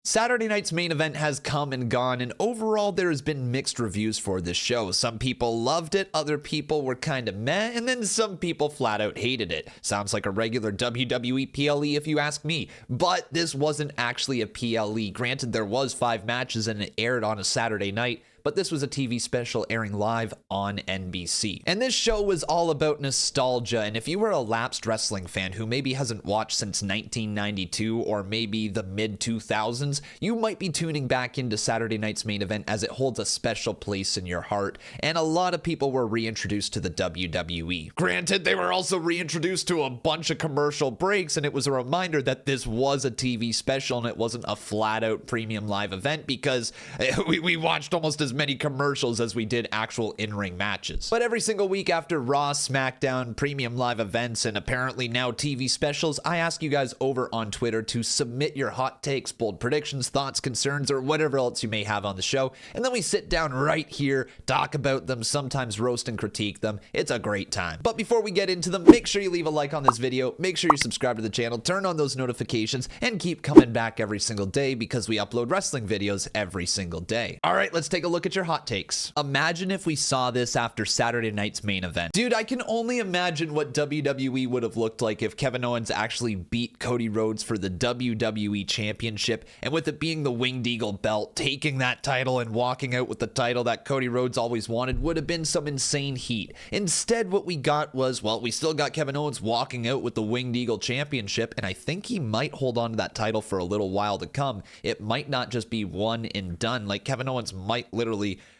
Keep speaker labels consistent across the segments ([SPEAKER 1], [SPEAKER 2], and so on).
[SPEAKER 1] Saturday night's main event has come and gone, and overall there has been mixed reviews for this show. Some people loved it, other people were kind of meh, and then some people flat out hated it. Sounds like a regular WWE PLE if you ask me, but this wasn't actually a PLE. Granted, there was 5 matches and it aired on a Saturday night, but this was a TV special airing live on NBC. And this show was all about nostalgia, and if you were a lapsed wrestling fan who maybe hasn't watched since 1992 or maybe the mid-2000s, you might be tuning back into Saturday night's main event as it holds a special place in your heart, and a lot of people were reintroduced to the WWE. Granted, they were also reintroduced to a bunch of commercial breaks, and it was a reminder that this was a TV special and it wasn't a flat-out premium live event because we watched almost as many commercials as we did actual in-ring matches. But every single week after Raw, SmackDown, premium live events, and apparently now TV specials, I ask you guys over on Twitter to submit your hot takes, bold predictions, thoughts, concerns, or whatever else you may have on the show, and then we sit down right here, talk about them, sometimes roast and critique them. It's a great time. But before we get into them, make sure you leave a like on this video, make sure you subscribe to the channel, turn on those notifications, and keep coming back every single day because we upload wrestling videos every single day. All right, let's take a look at your hot takes. Imagine if we saw this after Saturday night's main event. Dude, I can only imagine what WWE would have looked like if Kevin Owens actually beat Cody Rhodes for the WWE Championship, and with it being the Winged Eagle belt, taking that title and walking out with the title that Cody Rhodes always wanted would have been some insane heat. Instead, what we got was, well, we still got Kevin Owens walking out with the Winged Eagle Championship, and I think he might hold on to that title for a little while to come. It might not just be one and done. Like, Kevin Owens might literally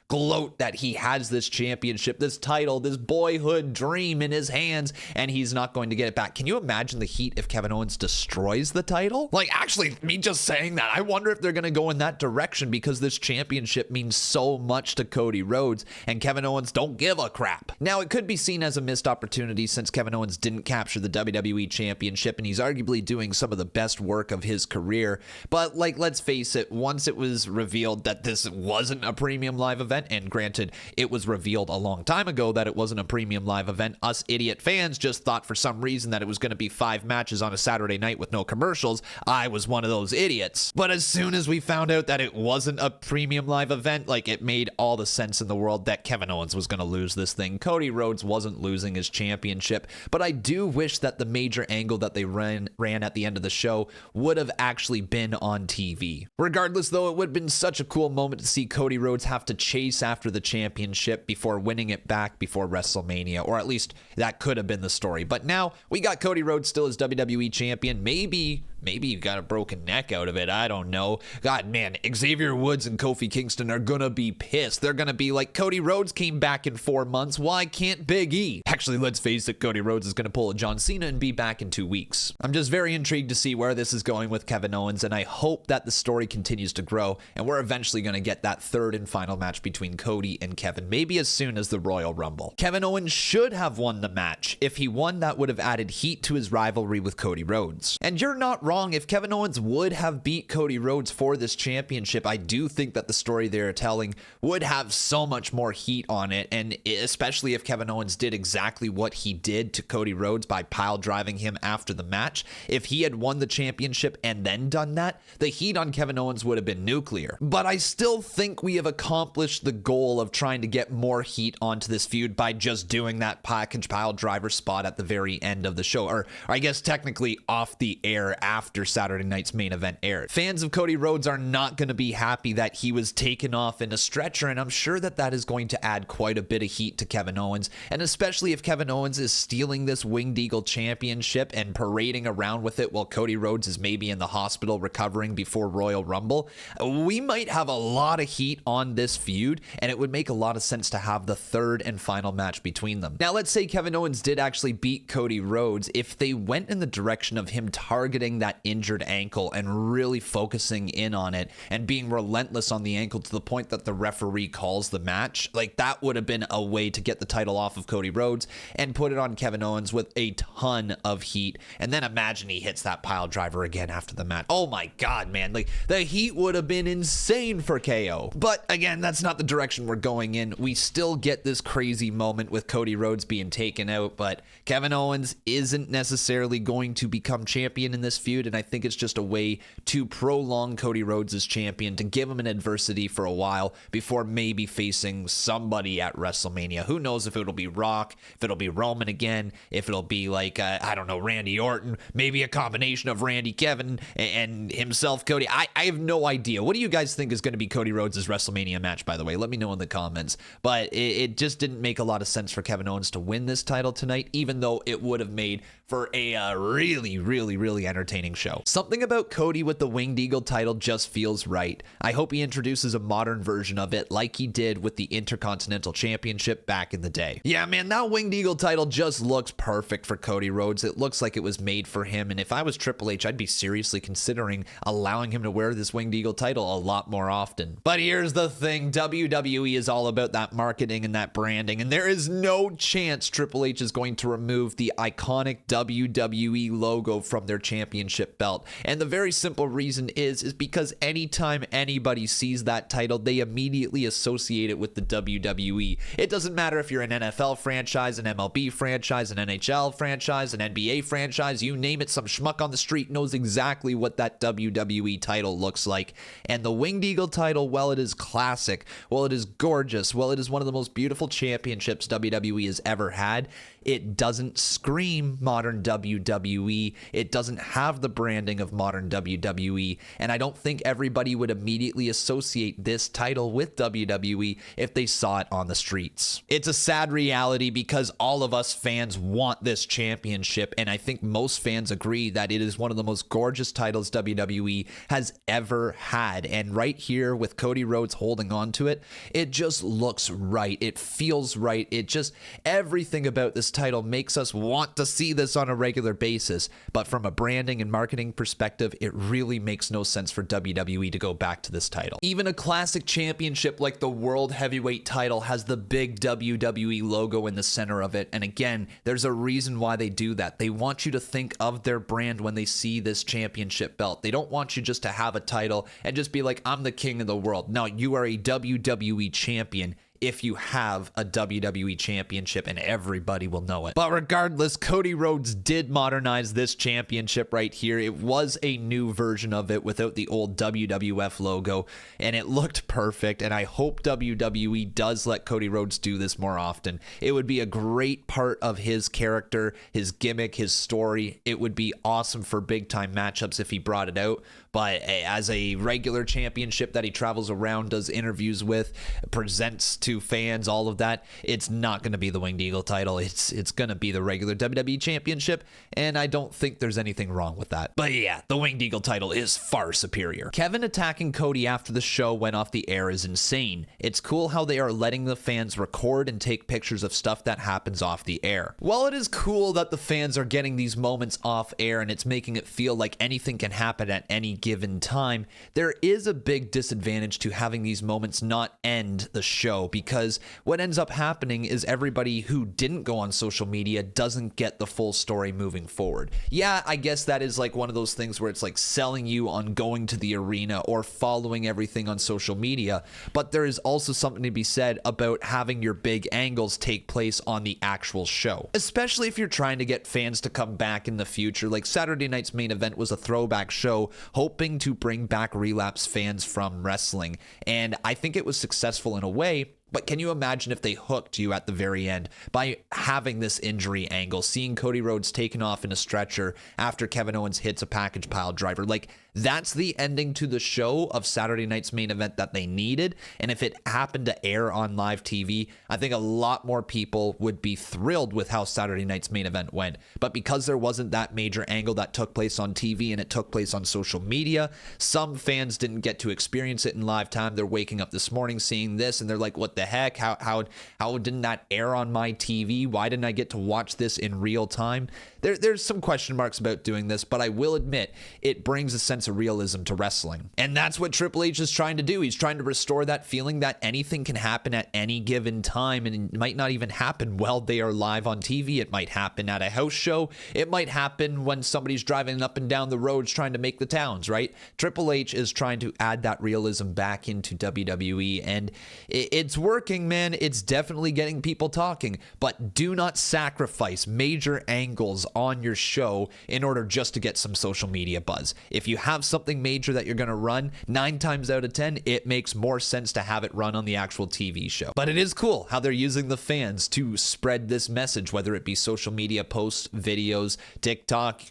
[SPEAKER 1] gloat that he has this championship, this title, this boyhood dream in his hands, and he's not going to get it back. Can you imagine the heat if Kevin Owens destroys the title? Like, actually, me just saying that, I wonder if they're going to go in that direction because this championship means so much to Cody Rhodes, and Kevin Owens don't give a crap. Now, it could be seen as a missed opportunity since Kevin Owens didn't capture the WWE Championship, and he's arguably doing some of the best work of his career. But, like, let's face it, once it was revealed that this wasn't a premium live event, and granted, it was revealed a long time ago that it wasn't a premium live event, us idiot fans just thought for some reason that it was going to be 5 matches on a Saturday night with no commercials. I was one of those idiots. But as soon as we found out that it wasn't a premium live event, like, it made all the sense in the world that Kevin Owens was going to lose this thing. Cody Rhodes wasn't losing his championship, but I do wish that the major angle that they ran at the end of the show would have actually been on TV. Regardless, though, it would have been such a cool moment to see Cody Rhodes have to chase after the championship before winning it back before WrestleMania, or at least that could have been the story. But now we got Cody Rhodes still as WWE champion. Maybe you got a broken neck out of it. I don't know. God, man, Xavier Woods and Kofi Kingston are gonna be pissed. They're gonna be like, Cody Rhodes came back in 4 months. Why can't Big E? Actually, let's face it, Cody Rhodes is gonna pull a John Cena and be back in 2 weeks. I'm just very intrigued to see where this is going with Kevin Owens, and I hope that the story continues to grow, and we're eventually gonna get that third and final match between Cody and Kevin, maybe as soon as the Royal Rumble. Kevin Owens should have won the match. If he won, that would have added heat to his rivalry with Cody Rhodes. And you're not wrong. If Kevin Owens would have beat Cody Rhodes for this championship, I do think that the story they're telling would have so much more heat on it, and especially if Kevin Owens did exactly what he did to Cody Rhodes by pile driving him after the match. If he had won the championship and then done that, the heat on Kevin Owens would have been nuclear. But I still think we have accomplished the goal of trying to get more heat onto this feud by just doing that package pile driver spot at the very end of the show, or I guess technically off the air after Saturday night's main event aired. Fans of Cody Rhodes are not going to be happy that he was taken off in a stretcher, and I'm sure that that is going to add quite a bit of heat to Kevin Owens, and especially if Kevin Owens is stealing this Winged Eagle Championship and parading around with it while Cody Rhodes is maybe in the hospital recovering before Royal Rumble. We might have a lot of heat on this feud, and it would make a lot of sense to have the third and final match between them. Now, let's say Kevin Owens did actually beat Cody Rhodes. If they went in the direction of him targeting that injured ankle and really focusing in on it and being relentless on the ankle to the point that the referee calls the match, like, that would have been a way to get the title off of Cody Rhodes and put it on Kevin Owens with a ton of heat. And then imagine he hits that pile driver again after the match. Oh my God, man. Like, the heat would have been insane for KO. But again, that's not the direction we're going in. We still get this crazy moment with Cody Rhodes being taken out, but Kevin Owens isn't necessarily going to become champion in this feud. feud, and I think it's just a way to prolong Cody Rhodes as champion, to give him an adversity for a while before maybe facing somebody at WrestleMania. Who knows if it'll be Rock, if it'll be Roman again, if it'll be like, I don't know, Randy Orton, maybe a combination of Randy, Kevin, and himself, Cody. I have no idea. What do you guys think is going to be Cody Rhodes' WrestleMania match, by the way? Let me know in the comments. But it just didn't make a lot of sense for Kevin Owens to win this title tonight, even though it would have made for a really entertaining show. Something about Cody with the Winged Eagle title just feels right. I hope he introduces a modern version of it like he did with the Intercontinental Championship back in the day. Yeah, man, that Winged Eagle title just looks perfect for Cody Rhodes. It looks like it was made for him, and if I was Triple H, I'd be seriously considering allowing him to wear this Winged Eagle title a lot more often. But here's the thing, WWE is all about that marketing and that branding, and there is no chance Triple H is going to remove the iconic WWE logo from their championship belt. And the very simple reason is because anytime anybody sees that title, they immediately associate it with the WWE. It doesn't matter if you're an NFL franchise, an MLB franchise, an NHL franchise, an NBA franchise, you name it, some schmuck on the street knows exactly what that WWE title looks like. And the Winged Eagle title, well, it is classic, well, it is gorgeous, well, it is one of the most beautiful championships WWE has ever had. It doesn't scream modern WWE. It doesn't have the branding of modern WWE. And I don't think everybody would immediately associate this title with WWE if they saw it on the streets. It's a sad reality because all of us fans want this championship. And I think most fans agree that it is one of the most gorgeous titles WWE has ever had. And right here with Cody Rhodes holding on to it, it just looks right. It feels right. It just, everything about this title makes us want to see this on a regular basis. But from a branding and marketing perspective, it really makes no sense for WWE to go back to this title. Even a classic championship like the World Heavyweight title has the big WWE logo in the center of it. And again, there's a reason why they do that. They want you to think of their brand when they see this championship belt. They don't want you just to have a title and just be like, I'm the king of the world. No, you are a WWE champion if you have a WWE championship, and everybody will know it. But regardless, Cody Rhodes did modernize this championship right here. It was a new version of it without the old WWF logo, and it looked perfect, and I hope WWE does let Cody Rhodes do this more often. It would be a great part of his character, his gimmick, his story. It would be awesome for big-time matchups if he brought it out. But as a regular championship that he travels around, does interviews with, presents to fans, all of that, it's not going to be the Winged Eagle title. It's going to be the regular WWE championship, and I don't think there's anything wrong with that. But yeah, the Winged Eagle title is far superior. Kevin attacking Cody after the show went off the air is insane. It's cool how they are letting the fans record and take pictures of stuff that happens off the air. While it is cool that the fans are getting these moments off air and it's making it feel like anything can happen at any given time, there is a big disadvantage to having these moments not end the show, because what ends up happening is everybody who didn't go on social media doesn't get the full story moving forward. Yeah, I guess that is like one of those things where it's like selling you on going to the arena or following everything on social media, but there is also something to be said about having your big angles take place on the actual show, especially if you're trying to get fans to come back in the future. Like Saturday night's main event was a throwback show hoping to bring back relapse fans from wrestling, and I think it was successful in a way. But can you imagine if they hooked you at the very end by having this injury angle, seeing Cody Rhodes taken off in a stretcher after Kevin Owens hits a package pile driver? Like, that's the ending to the show of Saturday night's main event that they needed. And if it happened to air on live TV, I think a lot more people would be thrilled with how Saturday night's main event went. But because there wasn't that major angle that took place on TV and it took place on social media, some fans didn't get to experience it in live time. They're waking up this morning seeing this and they're like, what the heck? How didn't that air on my TV? Why didn't I get to watch this in real time? There's some question marks about doing this, but I will admit it brings a sense of realism to wrestling. And that's what Triple H is trying to do. He's trying to restore that feeling that anything can happen at any given time, and it might not even happen while they are live on TV. It might happen at a house show. It might happen when somebody's driving up and down the roads trying to make the towns, right? Triple H is trying to add that realism back into WWE, and it's working. working, man. It's definitely getting people talking, but do not sacrifice major angles on your show in order just to get some social media buzz. If you have something major that you're going to run, 9 times out of 10, it makes more sense to have it run on the actual TV show. But it is cool how they're using the fans to spread this message, whether it be social media posts, videos, TikTok,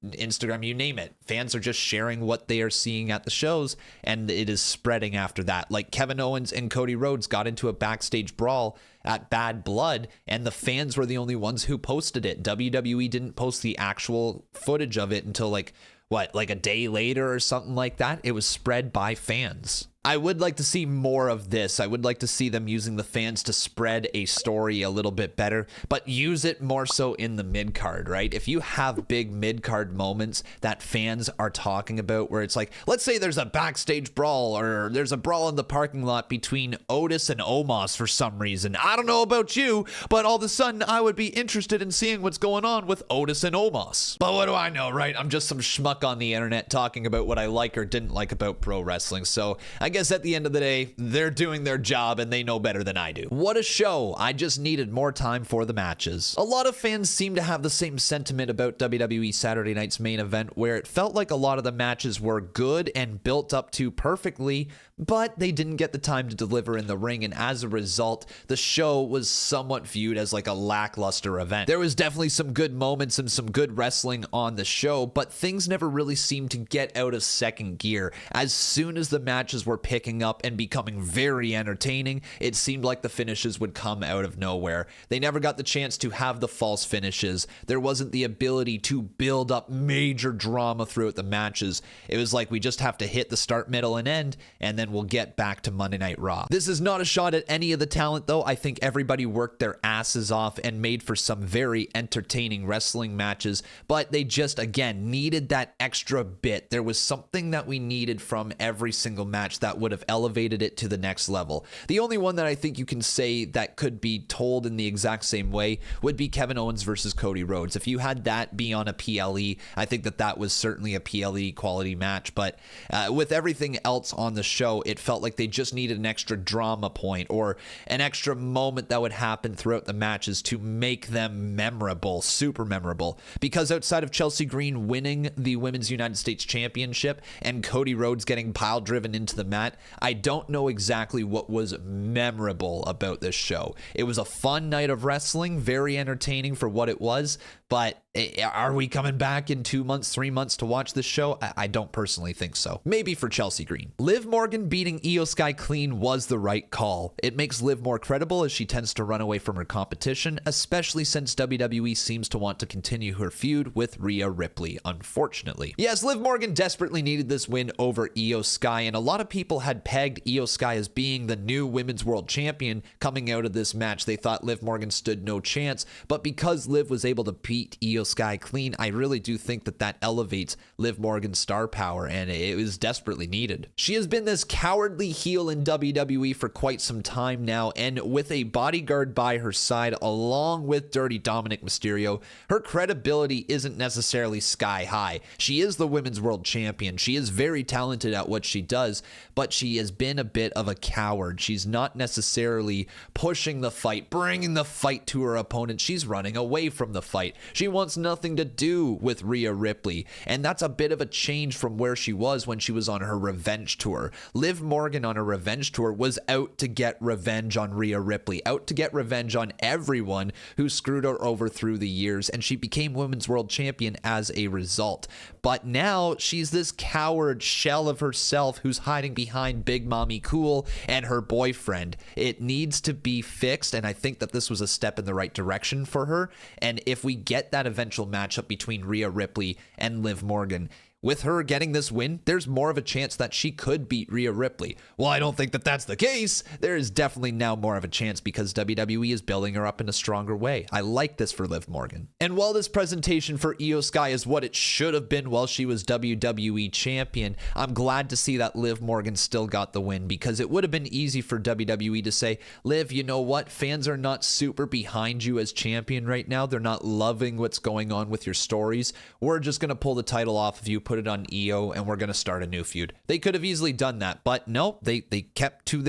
[SPEAKER 1] Instagram, you name it. Fans are just sharing what they are seeing at the shows, and it is spreading after that. Like Kevin Owens and Cody Rhodes got into a backstage brawl at Bad Blood, and the fans were the only ones who posted it. WWE didn't post the actual footage of it until like a day later or something like that. It was spread by fans. I would like to see more of this. I would like to see them using the fans to spread a story a little bit better, but use it more so in the mid-card, right? If you have big mid-card moments that fans are talking about where it's like, let's say there's a backstage brawl or there's a brawl in the parking lot between Otis and Omos for some reason. I don't know about you, but all of a sudden I would be interested in seeing what's going on with Otis and Omos. But what do I know, right? I'm just some schmuck on the internet talking about what I like or didn't like about pro wrestling. So I guess at the end of the day, they're doing their job and they know better than I do. What a show. I just needed more time for the matches. A lot of fans seem to have the same sentiment about WWE Saturday Night's main event, where it felt like a lot of the matches were good and built up to perfectly, but they didn't get the time to deliver in the ring, and as a result, the show was somewhat viewed as like a lackluster event. There was definitely some good moments and some good wrestling on the show, but things never really seemed to get out of second gear. As soon as the matches were picking up and becoming very entertaining, it seemed like the finishes would come out of nowhere. They never got the chance to have the false finishes. There wasn't the ability to build up major drama throughout the matches. It was like we just have to hit the start, middle, and end, and then we'll get back to Monday Night Raw. This is not a shot at any of the talent, though. I think everybody worked their asses off and made for some very entertaining wrestling matches, but they just, again, needed that extra bit. There was something that we needed from every single match that would have elevated it to the next level. The only one that I think you can say that could be told in the exact same way would be Kevin Owens versus Cody Rhodes. If you had that be on a PLE, I think that was certainly a PLE quality match, but with everything else on the show, it felt like they just needed an extra drama point or an extra moment that would happen throughout the matches to make them memorable, super memorable. Because outside of Chelsea Green winning the Women's United States Championship and Cody Rhodes getting pile driven into the mat, I don't know exactly what was memorable about this show. It was a fun night of wrestling, very entertaining for what it was, but are we coming back in 2 months, 3 months to watch this show? I don't personally think so. Maybe for Chelsea Green. Liv Morgan beating Io Sky clean was the right call. It makes Liv more credible as she tends to run away from her competition, especially since WWE seems to want to continue her feud with Rhea Ripley, unfortunately. Yes, Liv Morgan desperately needed this win over Io Sky, and a lot of people had pegged Io Sky as being the new Women's World Champion coming out of this match. They thought Liv Morgan stood no chance, but because Liv was able to beat Io Sky clean, I really do think that elevates Liv Morgan's star power, and it was desperately needed. She has been this cowardly heel in WWE for quite some time now, and with a bodyguard by her side along with Dirty Dominic Mysterio, her credibility isn't necessarily sky high. She is the Women's World Champion. She is very talented at what she does, but she has been a bit of a coward. She's not necessarily pushing the fight, bringing the fight to her opponent. She's running away from the fight. She wants nothing to do with Rhea Ripley, and that's a bit of a change from where she was when she was on her revenge tour. Liv Morgan on her revenge tour was out to get revenge on Rhea Ripley, out to get revenge on everyone who screwed her over through the years, and she became Women's World Champion as a result. But now she's this coward shell of herself who's hiding behind Big Mommy Cool and her boyfriend. It needs to be fixed, and I think that this was a step in the right direction for her, and if we get that eventual matchup between Rhea Ripley and Liv Morgan, with her getting this win, there's more of a chance that she could beat Rhea Ripley. Well, I don't think that that's the case. There is definitely now more of a chance because WWE is building her up in a stronger way. I like this for Liv Morgan. And while this presentation for Io Sky is what it should have been while she was WWE champion, I'm glad to see that Liv Morgan still got the win, because it would have been easy for WWE to say, Liv, you know what? Fans are not super behind you as champion right now. They're not loving what's going on with your stories. We're just going to pull the title off of you, put put it on EO, and we're going to start a new feud. They could have easily done that, but no, they kept to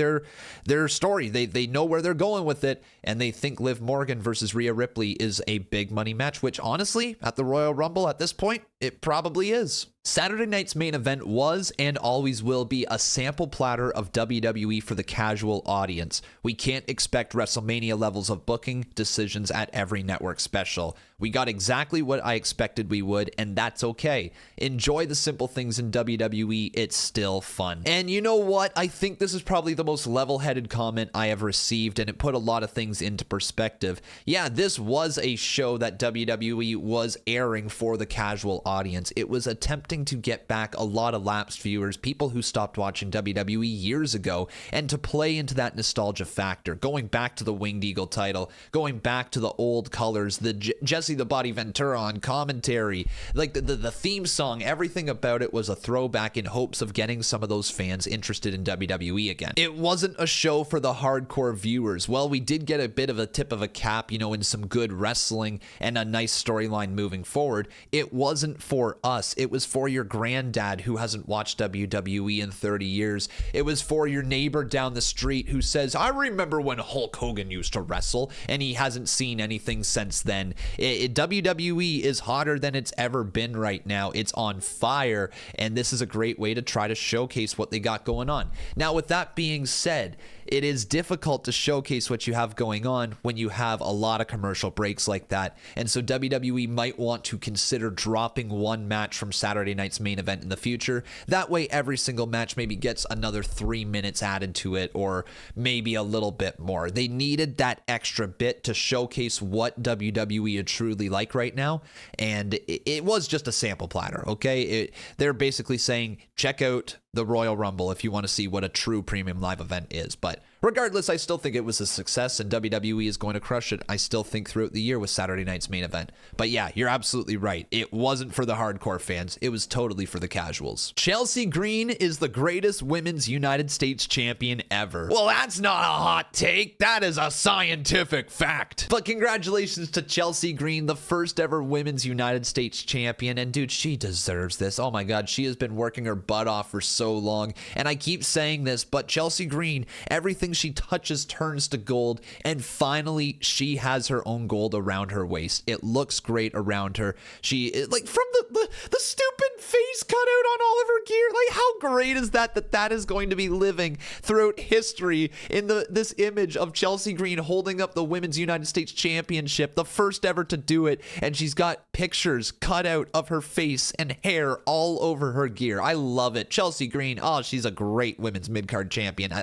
[SPEAKER 1] their story. They know where they're going with it, and they think Liv Morgan versus Rhea Ripley is a big money match, which honestly, at the Royal Rumble at this point, it probably is. Saturday night's main event was and always will be a sample platter of WWE for the casual audience. We can't expect WrestleMania levels of booking decisions at every network special. We got exactly what I expected we would, and that's okay. Enjoy the simple things in WWE, it's still fun. And you know what? I think this is probably the most level-headed comment I have received, and it put a lot of things into perspective. Yeah, this was a show that WWE was airing for the casual audience. It was attempting to get back a lot of lapsed viewers, people who stopped watching WWE years ago, and to play into that nostalgia factor, going back to the Winged Eagle title, going back to the old colors, the Jesse the Body Ventura on commentary, like the theme song, everything about it was a throwback in hopes of getting some of those fans interested in WWE again. It wasn't a show for the hardcore viewers. Well, we did get a bit of a tip of a cap, in some good wrestling and a nice storyline moving forward. It wasn't for us. It was for your granddad who hasn't watched WWE in 30 years. It was for your neighbor down the street who says, I remember when Hulk Hogan used to wrestle, and he hasn't seen anything since then. WWE is hotter than it's ever been right now. It's on fire, and this is a great way to try to showcase what they got going on. Now, with that being said, it is difficult to showcase what you have going on when you have a lot of commercial breaks like that. And so WWE might want to consider dropping one match from Saturday night's main event in the future. That way, every single match maybe gets another 3 minutes added to it, or maybe a little bit more. They needed that extra bit to showcase what WWE is truly like right now. And it was just a sample platter, okay? They're basically saying, check out the Royal Rumble if you want to see what a true premium live event is. But regardless, I still think it was a success, and WWE is going to crush it, I still think, throughout the year with Saturday night's main event. But yeah, you're absolutely right. It wasn't for the hardcore fans. It was totally for the casuals. Chelsea Green is the greatest women's United States champion ever. Well, that's not a hot take. That is a scientific fact. But congratulations to Chelsea Green, the first ever women's United States champion. And dude, she deserves this. Oh my God, she has been working her butt off for so long. And I keep saying this, but Chelsea Green, everything she touches turns to gold, and finally she has her own gold around her waist. It looks great around her. She, like, from the stupid face cut out on all of her gear, like, how great is that is going to be living throughout history in this image of Chelsea Green holding up the Women's United States Championship, the first ever to do it, and she's got pictures cut out of her face and hair all over her gear. I love it. Chelsea Green, oh, she's a great women's mid-card champion.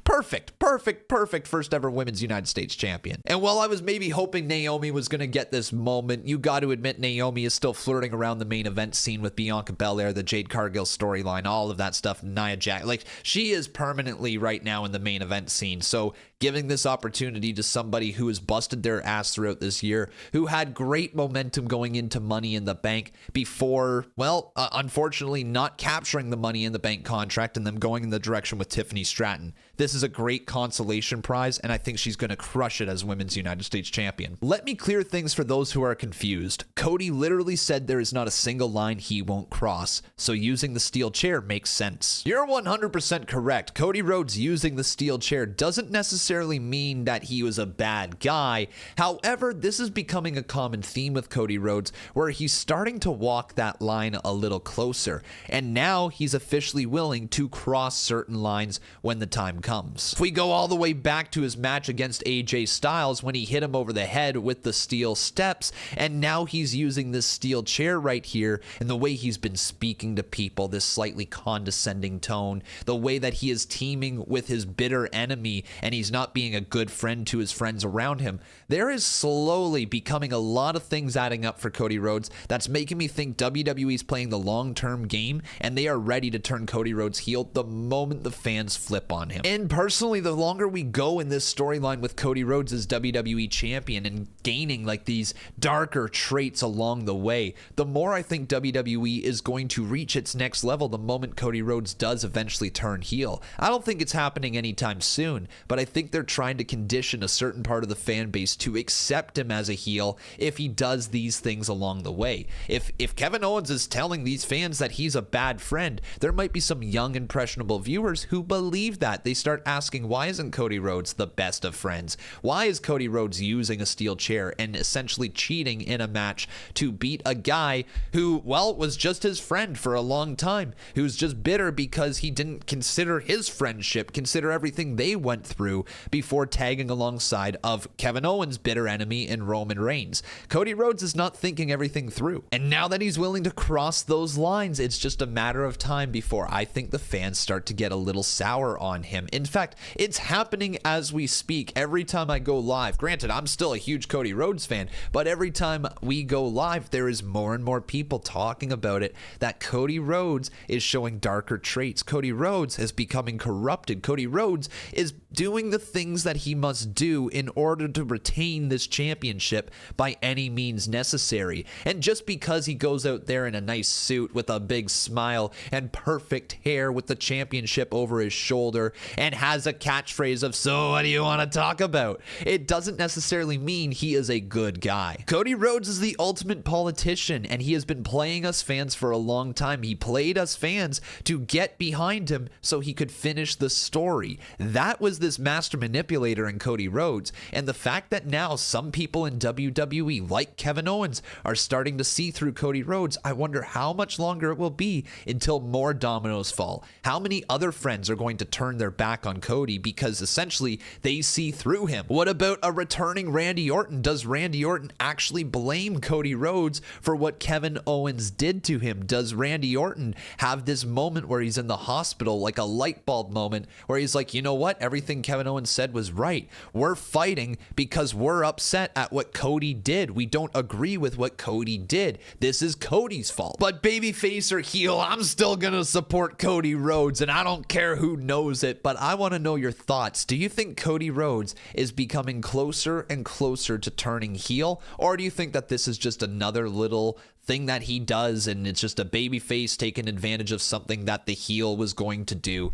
[SPEAKER 1] Perfect first ever women's United States champion. And while I was maybe hoping Naomi was going to get this moment, you got to admit Naomi is still flirting around the main event scene with Bianca Belair, the Jade Cargill storyline, all of that stuff, Nia Jax. Like, she is permanently right now in the main event scene. So giving this opportunity to somebody who has busted their ass throughout this year, who had great momentum going into Money in the Bank before, well, unfortunately not capturing the Money in the Bank contract and them going in the direction with Tiffany Stratton. This is a great consolation prize, and I think she's going to crush it as Women's United States Champion. Let me clear things for those who are confused. Cody literally said there is not a single line he won't cross, so using the steel chair makes sense. You're 100% correct. Cody Rhodes using the steel chair doesn't necessarily mean that he was a bad guy. However, this is becoming a common theme with Cody Rhodes, where he's starting to walk that line a little closer, and now he's officially willing to cross certain lines when the time comes. If we go all the way back to his match against AJ Styles when he hit him over the head with the steel steps, and now he's using this steel chair right here, and the way he's been speaking to people, this slightly condescending tone, the way that he is teaming with his bitter enemy and he's not being a good friend to his friends around him, there is slowly becoming a lot of things adding up for Cody Rhodes that's making me think WWE is playing the long-term game, and they are ready to turn Cody Rhodes heel the moment the fans flip on him. And personally, the longer we go in this storyline with Cody Rhodes as WWE champion and gaining like these darker traits along the way, the more I think WWE is is going to reach its next level the moment Cody Rhodes does eventually turn heel. I don't think it's happening anytime soon, but I think they're trying to condition a certain part of the fan base to accept him as a heel if he does these things along the way. If Kevin Owens is telling these fans that he's a bad friend, there might be some young impressionable viewers who believe that. They start asking, why isn't Cody Rhodes the best of friends? Why is Cody Rhodes using a steel chair and essentially cheating in a match to beat a guy who, well, was just his friend for a long time, who's just bitter because he didn't consider his friendship, consider everything they went through before tagging alongside of Kevin Owens' bitter enemy in Roman Reigns. Cody Rhodes is not thinking everything through. And now that he's willing to cross those lines, it's just a matter of time before I think the fans start to get a little sour on him. In fact, it's happening as we speak. Every time I go live, granted, I'm still a huge Cody Rhodes fan, but every time we go live, there is more and more people talking about it, that Cody Rhodes is showing darker traits. Cody Rhodes is becoming corrupted. Cody Rhodes is doing the things that he must do in order to retain this championship by any means necessary. And just because he goes out there in a nice suit with a big smile and perfect hair with the championship over his shoulder and has a catchphrase of, so what do you want to talk about? It doesn't necessarily mean he is a good guy. Cody Rhodes is the ultimate politician, and he has been playing us fans for a long time. He played us fans to get behind him so he could finish the story. That was this master manipulator in Cody Rhodes, and the fact that now some people in WWE, like Kevin Owens, are starting to see through Cody Rhodes, I wonder how much longer it will be until more dominoes fall. How many other friends are going to turn their back on Cody because essentially they see through him? What about a returning Randy Orton? Does Randy Orton actually blame Cody Rhodes for what Kevin Owens did to him? Does Randy Orton have this moment where he's in the hospital, like a light bulb moment, where he's like, you know what? Everything Kevin Owens said was right. We're fighting because we're upset at what Cody did. We don't agree with what Cody did. This is Cody's fault. But babyface or heel, I'm still gonna support Cody Rhodes, and I don't care who knows it, but I want to know your thoughts. Do you think Cody Rhodes is becoming closer and closer to turning heel, or do you think that this is just another little thing that he does and it's just a babyface taking advantage of something that the heel was going to do?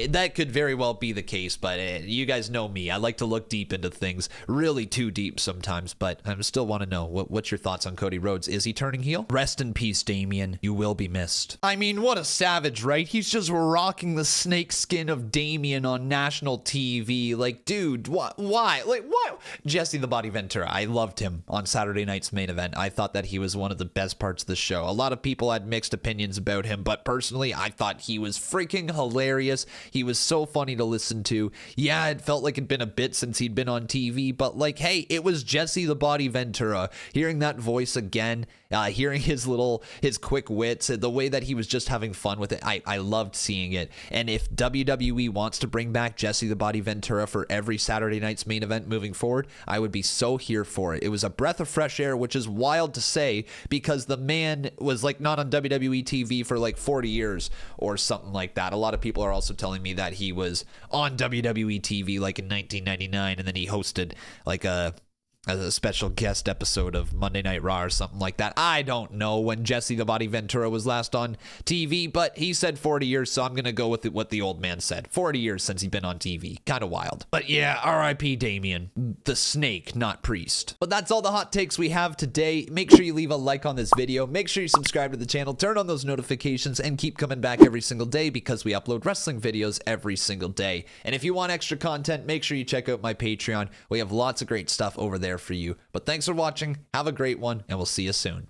[SPEAKER 1] That could very well be the case, but you guys know me. I like to look deep into things, really too deep sometimes, but I still want to know what's your thoughts on Cody Rhodes. Is he turning heel? Rest in peace, Damien. You will be missed. I mean, what a savage, right? He's just rocking the snake skin of Damien on national TV. Like, dude, what? Why? Like, what? Jesse the Body Ventura. I loved him on Saturday night's main event. I thought that he was one of the best parts of the show. A lot of people had mixed opinions about him, but personally, I thought he was freaking hilarious. He was so funny to listen to. Yeah, it felt like it'd been a bit since he'd been on TV, but like, hey, it was Jesse the Body Ventura. Hearing that voice again, hearing his quick wits, the way that he was just having fun with it, I loved seeing it. And if WWE wants to bring back Jesse the Body Ventura for every Saturday night's main event moving forward, I would be so here for it. It was a breath of fresh air, which is wild to say because the man was like not on WWE TV for like 40 years or something like that. A lot of people are also telling me that he was on WWE TV like in 1999 and then he hosted like a special guest episode of Monday Night Raw or something like that. I don't know when Jesse the Body Ventura was last on TV, but he said 40 years, so I'm going to go with what the old man said. 40 years since he's been on TV. Kind of wild. But yeah, R.I.P. Damien. The snake, not priest. But that's all the hot takes we have today. Make sure you leave a like on this video. Make sure you subscribe to the channel. Turn on those notifications and keep coming back every single day because we upload wrestling videos every single day. And if you want extra content, make sure you check out my Patreon. We have lots of great stuff over there for you. But thanks for watching. Have a great one, and we'll see you soon.